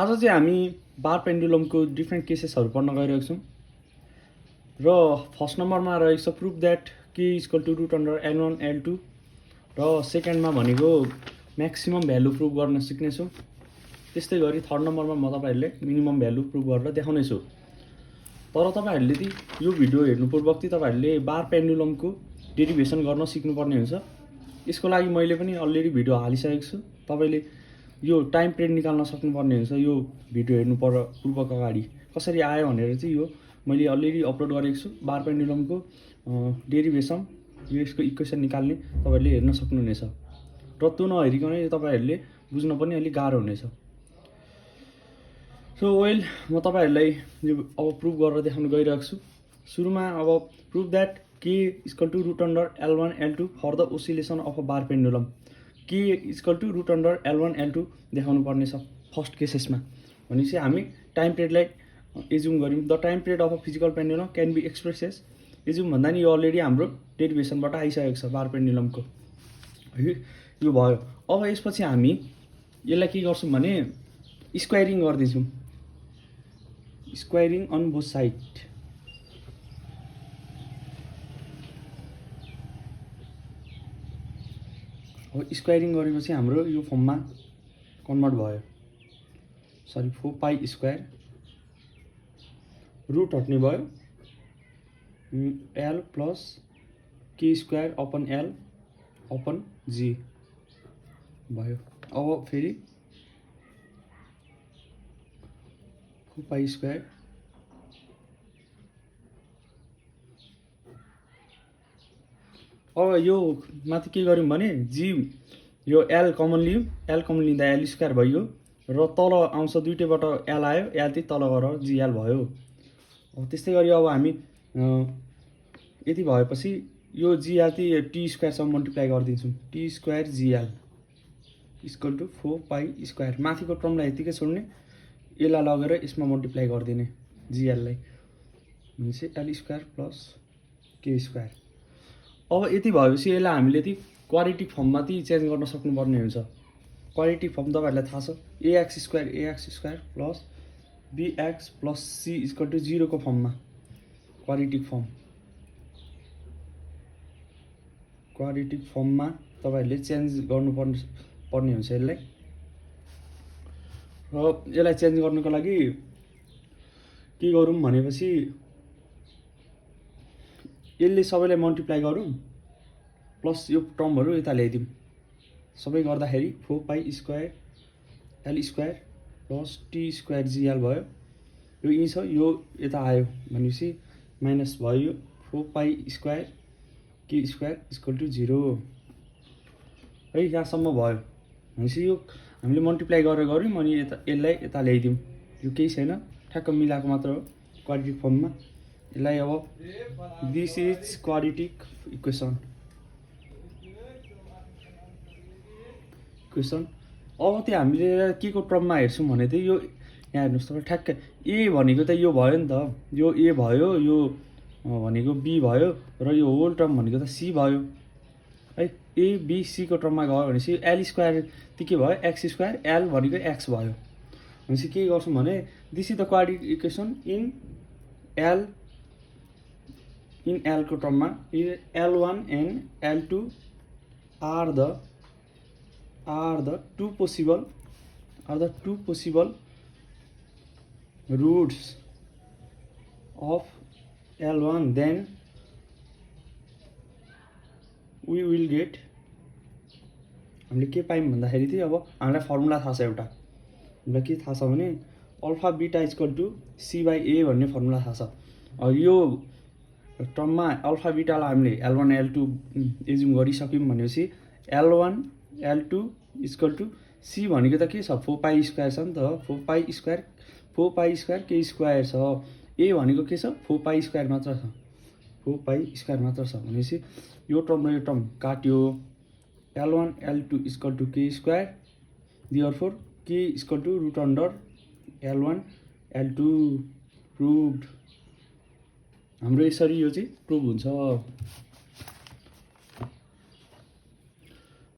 आज चाहिँ हामी बार पेन्डुलमको डिफ्रेन्ट केसेसहरू पढ्न गइरहेको छौँ र फर्स्ट नम्बरमा रहेको छ proof that K equal to root under L1 L2 र सेकेन्डमा भनेको म्याक्सिमम भ्यालु प्रुफ गर्न सिक्नेछौँ। त्यस्तै गरी थर्ड नम्बरमा म तपाईँहरूले मिनिमम भ्यालु प्रुफ गरेर देखाउनेछु। तर तपाईँहरूले यो भिडियो हेर्नुपूर्वक तपाईँहरूले बार पेन्डुलमको डेरिभेसन गर्न सिक्नुपर्ने हुन्छ। यसको लागि मैले पनि अलरेडी भिडियो हालिसकेको छु। तपाईँले यो टाइम पिरियड निकाल्न सक्नुपर्ने हुन्छ। यो भिडियो हेर्नु पूर्वक अगाडि कसरी आयो भनेर चाहिँ यो मैले अलरेडी अपलोड गरेको छु। बार पेन्डुलमको डेरिभेसन यसको इक्वेसन निकाल्ने तपाईँहरूले हेर्न सक्नुहुनेछ र त्यो नहेरिकन यो तपाईँहरूले बुझ्न पनि अलिक गाह्रो हुनेछ। सो वेल म तपाईँहरूलाई यो अब प्रुफ गरेर देखाउन गइरहेको छु। सुरुमा अब prove that K equal to root under L1 L2 for the oscillation of a bar pendulum. K equal to root under L1 L2 देखाउनु पर्ने छ फर्स्ट केसेसमा। भनेपछि हामी टाइम पिरियडलाई एज्युम गऱ्यौँ। The time period of a physical pendulum can be express as assume भन्दा नि यो अलरेडी हाम्रो डेरिभेसनबाट आइसकेको छ बार पेन्डुलमको है। यो भयो। अब यसपछि हामी यसलाई के गर्छौँ भने स्क्वायरिङ गर्दैछौँ। Squaring on both side. अब स्क्वायरिङ गरेपछि हाम्रो यो फर्ममा कन्भर्ट भयो। सरी 4 पाई स्क्वायर रुट हट्ने भयो L प्लस के square upon L upon G भयो। अब फेरि 4 पाई स्क्वायर अब यो माथि के गर्यौँ भने G यो L कमन लियौँ। L कमन लिँदा L स्क्वायर भयो र तल आउँछ दुईटैबाट L आयो। L चाहिँ तल गएर GL भयो। अब त्यस्तै गरी अब हामी यति भएपछि यो GL चाहिँ T स्क्वायरसँग मल्टिप्लाई गरिदिन्छौँ। T square GL equal to 4 pi square. माथिको टर्मलाई यतिकै छोड्ने, यसलाई लगेर यसमा मल्टिप्लाई गरिदिने GLलाई भनेपछि L स्क्वायर प्लस के स्क्वायर। अब यति भएपछि यसलाई हामीले क्वाड्रेटिक फर्ममा चेन्ज गर्न सक्नुपर्ने हुन्छ। क्वाड्रेटिक फर्म तपाईँहरूलाई थाहा छ AX square plus BX plus C equal to 0 को फर्ममा क्वाड्रेटिक फर्ममा तपाईँहरूले चेन्ज गर्नुपर्ने हुन्छ यसलाई। र यसलाई चेन्ज गर्नुको लागि के गरौँ भनेपछि यसले सबैलाई मल्टिप्लाई गरौँ प्लस यो टर्महरू यता ल्याइदिउँ। सबै गर्दाखेरि 4 pi square L square plus T square GL भयो। यो यी छ, यो यता आयो भनेपछि माइनस भयो। 4 पाई स्क्वायर के स्क्वायर इक्वल टु 0 है। यहाँसम्म भयो भनेपछि यो हामीले मल्टिप्लाई गरेर गऱ्यौँ अनि यसलाई यता ल्याइदिउँ। यो केही छैन, ठ्याक्क मिलाएको मात्र हो क्वाड्रेटिक फर्ममा। यसलाई अब दिस इज क्वाड्रेटिक इक्वेसन। अब त्यो हामीले के को टर्ममा हेर्छौँ भने यो यहाँ हेर्नुहोस् तपाईँ ठ्याक्क A भनेको त यो भयो नि त। यो A भयो, यो भनेको B भयो र यो होल टर्म भनेको त C भयो है। A B C को टर्ममा गयो भनेपछि L स्क्वायर के भयो X स्क्वायर, L भनेको X भयो भनेपछि के गर्छौँ भने this is the quadratic equation in L को टर्ममा L1 and L2 are the two possible roots of L1, then we will get हामीले के पायौँ भन्दाखेरि अब हामीलाई फर्मुला थाहा छ। एउटा हामीलाई के थाहा छ भने alpha beta equal to C by A भन्ने फर्मुला थाहा छ। यो टर्ममा अल्फा बीटालाई हामीले L1 L2 एज्युम गरिसक्यौँ भनेपछि L1 L2 equal to C भनेको त के छ 4 पाई स्क्वायर छ नि त। 4 पाई स्क्वायर के स्क्वायर छ। A भनेको के छ 4 पाई स्क्वायर मात्र छ। 4 पाई स्क्वायर मात्र छ भनेपछि यो टर्म र यो टर्म काट्यो। L1 L2 equal to K square. Therefore K equal to root under L1 L2 proved. हाम्रो यसरी यो चाहिँ प्रुभ हुन्छ।